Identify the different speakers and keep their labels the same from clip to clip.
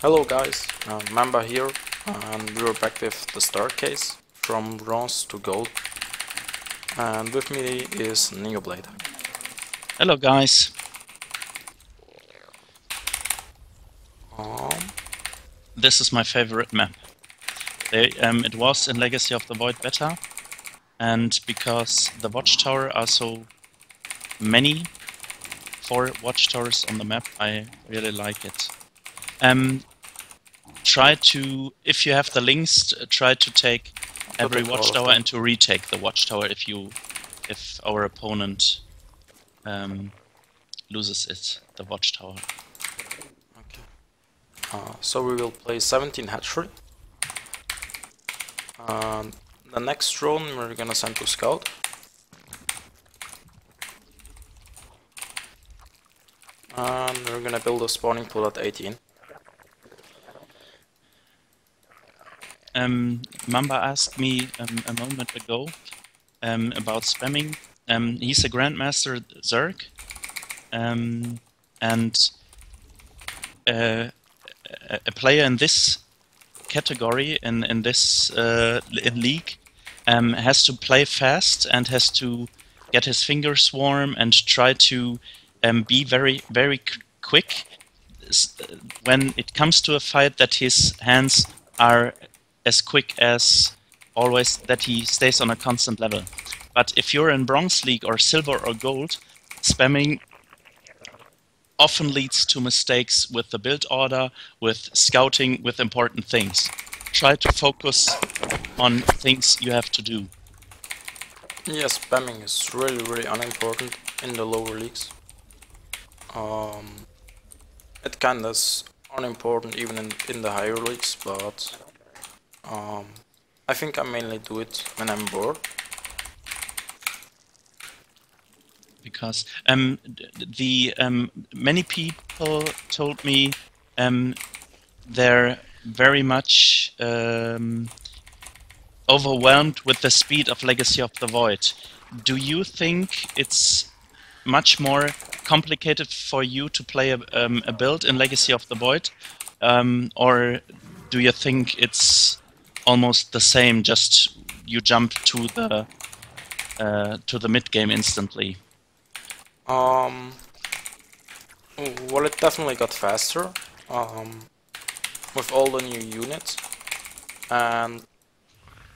Speaker 1: Hello guys, Mamba here, and we're back with the Staircase from bronze to gold, and with me is Neoblade.
Speaker 2: Hello guys. This is my favorite map. It was in Legacy of the Void beta, and because the watchtower are so many, 4 watchtowers on the map, I really like it. Try to, if you have the links, try to take every watchtower and to retake the watchtower if our opponent loses it, the watchtower.
Speaker 1: Okay. So we will play 17 hatchery. The next drone we're gonna send to scout. And we're gonna build a spawning pool at 18.
Speaker 2: Mamba asked me a moment ago about spamming. He's a Grandmaster Zerg, and a player in this category, in this league, has to play fast and has to get his fingers warm and try to be very, very quick when it comes to a fight, that his hands are as quick as always, that he stays on a constant level. But if you're in Bronze League or Silver or Gold, spamming often leads to mistakes with the build order, with scouting, with important things. Try to focus on things you have to do.
Speaker 1: Yeah, spamming is really unimportant in the lower leagues. It kinda is unimportant even in the higher leagues, but I think I mainly do it when I'm bored.
Speaker 2: Because many people told me they're very much overwhelmed with the speed of Legacy of the Void. Do you think it's much more complicated for you to play a build in Legacy of the Void, or do you think it's almost the same, just you jump to the mid game instantly?
Speaker 1: Well, it definitely got faster with all the new units, and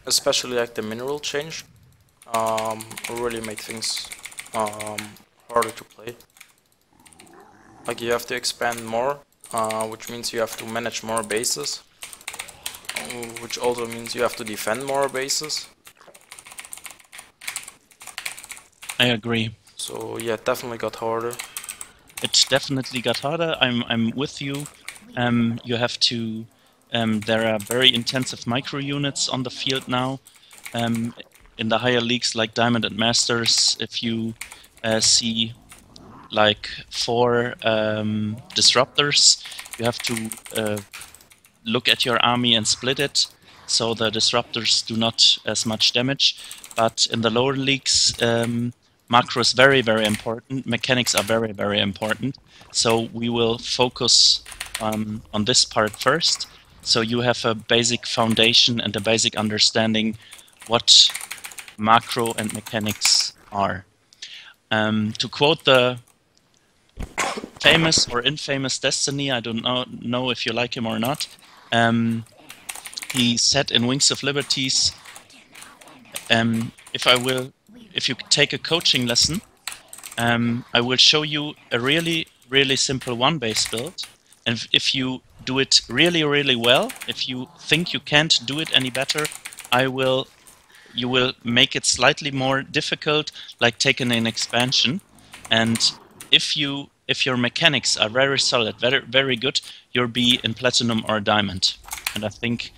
Speaker 1: especially like the mineral change really made things harder to play. Like you have to expand more, which means you have to manage more bases, which also means you have to defend more bases.
Speaker 2: I agree.
Speaker 1: So yeah, it definitely got harder.
Speaker 2: It definitely got harder. I'm with you. You have to. There are very intensive micro units on the field now. In the higher leagues like Diamond and Masters, if you see like 4 disruptors, you have to look at your army and split it, so the disruptors do not as much damage. But in the lower leagues, macro is very important. Mechanics are very important. So we will focus on this part first. So you have a basic foundation and a basic understanding what macro and mechanics are. To quote the famous or infamous Destiny, I don't know if you like him or not. He said in Wings of Liberties, if you take a coaching lesson, I will show you a really simple one-base build, and if you do it really well, if you think you can't do it any better, you will make it slightly more difficult, like taking an expansion. And if your mechanics are very solid, very good, you'll be in Platinum or Diamond. And I think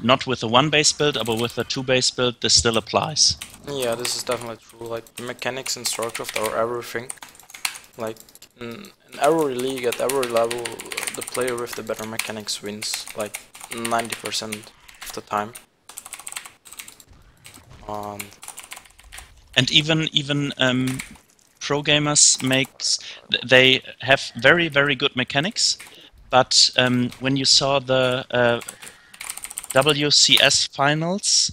Speaker 2: not with a 1-base build, but with a 2-base build, this still applies.
Speaker 1: Yeah, this is definitely true. Like, mechanics in StarCraft are everything. Like, in every league, at every level, the player with the better mechanics wins, like, 90% of the time.
Speaker 2: And even pro gamers they have very good mechanics, but when you saw the WCS finals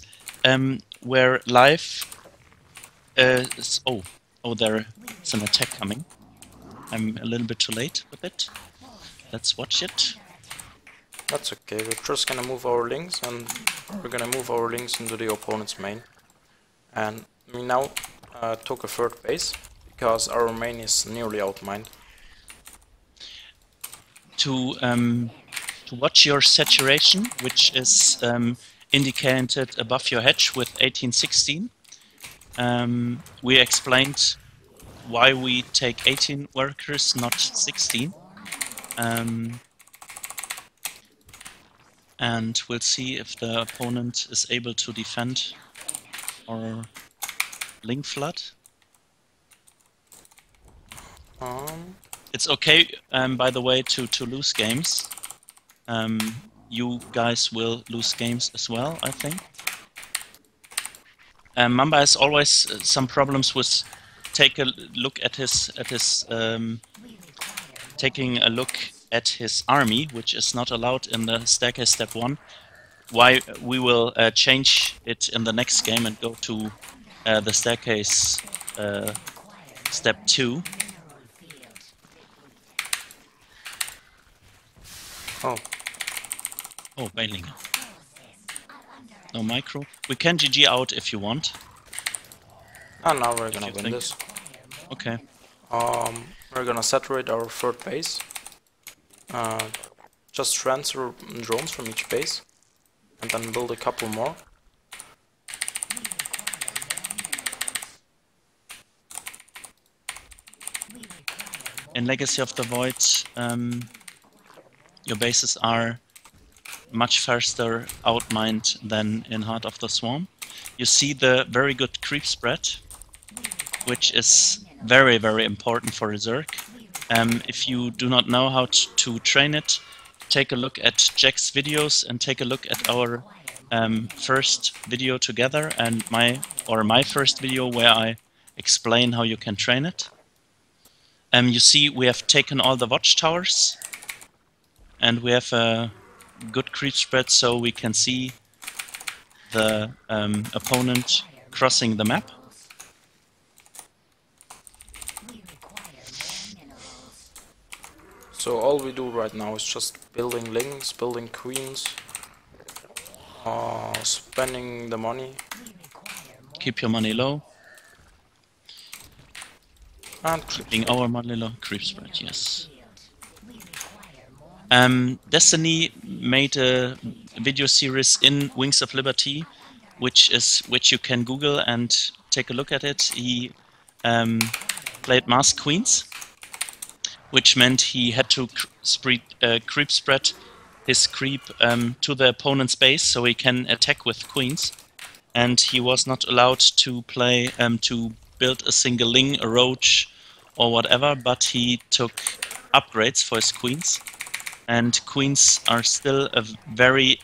Speaker 2: where live... there's an attack coming. I'm a little bit too late with it. Let's watch it.
Speaker 1: That's okay, we're just gonna move our links, and we're gonna move our links into the opponent's main. And we now took a third base, because our main is nearly outmined.
Speaker 2: To watch your saturation, which is indicated above your hedge with 1816, we explained why we take 18 workers, not 16. And we'll see if the opponent is able to defend our link flood. It's okay, by the way, to lose games. You guys will lose games as well, I think. Mamba has always some problems with taking a look at his army, which is not allowed in the Staircase Step 1. Why we will change it in the next game and go to the Staircase Step 2. Oh, bailing. No micro. We can GG out if you want.
Speaker 1: And now we're gonna win this.
Speaker 2: Okay.
Speaker 1: We're gonna saturate our third base. Just transfer drones from each base, and then build a couple more.
Speaker 2: In Legacy of the Void, your bases are much faster outmined than in Heart of the Swarm. You see the very good creep spread, which is very, very important for a Zerg. If you do not know how to train it, take a look at Jack's videos and take a look at our first video together and my first video where I explain how you can train it. You see we have taken all the watchtowers and we have a good creep spread so we can see the opponent crossing the map.
Speaker 1: So all we do right now is just building links, building queens, spending the money.
Speaker 2: Keep your money low.
Speaker 1: And
Speaker 2: keeping our money low. Creep spread, yes. Destiny made a video series in Wings of Liberty, which you can Google and take a look at it. He played Masked Queens, which meant he had to creep spread his creep to the opponent's base so he can attack with queens. And he was not allowed to play to build a single ling, a roach, or whatever, but he took upgrades for his queens. And queens are still a very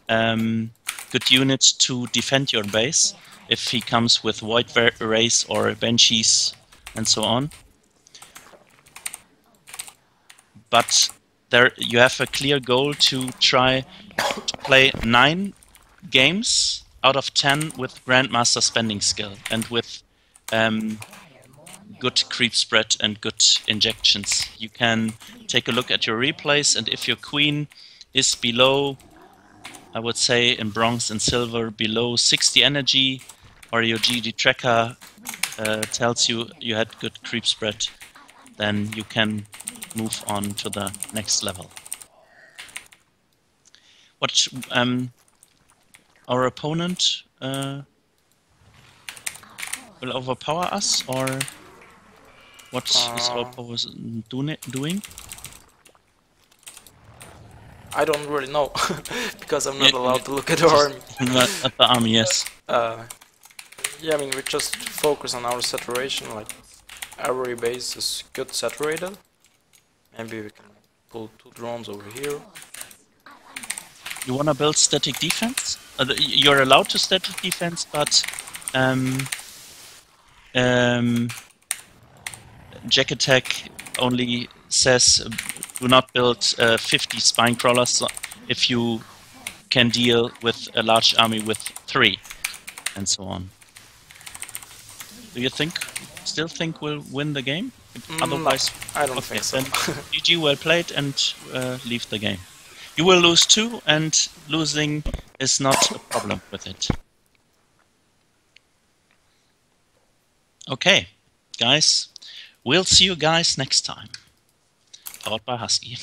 Speaker 2: good unit to defend your base if he comes with Void Race or Banshees and so on. But there you have a clear goal to try to play 9 games out of 10 with Grandmaster spending skill and with good creep spread and good injections. You can take a look at your replays, and if your queen is below, I would say in bronze and silver, below 60 energy, or your GGtracker tells you you had good creep spread, then you can move on to the next level. What our opponent will overpower us, or what is our opponent doing?
Speaker 1: I don't really know, because I'm not allowed to look at the army.
Speaker 2: At the army, yes.
Speaker 1: Yeah, I mean, we just focus on our saturation, like every base is good saturated. Maybe we can pull 2 drones over here.
Speaker 2: You wanna build static defense? You're allowed to static defense, but Jack Attack only says Do not build 50 spine crawlers if you can deal with a large army with 3, and so on. Do you still think we'll win the game? Otherwise,
Speaker 1: no, I don't think so.
Speaker 2: Then GG, well played, and leave the game. You will lose too, and losing is not a problem with it. Okay, guys, we'll see you guys next time. Powered by Husky.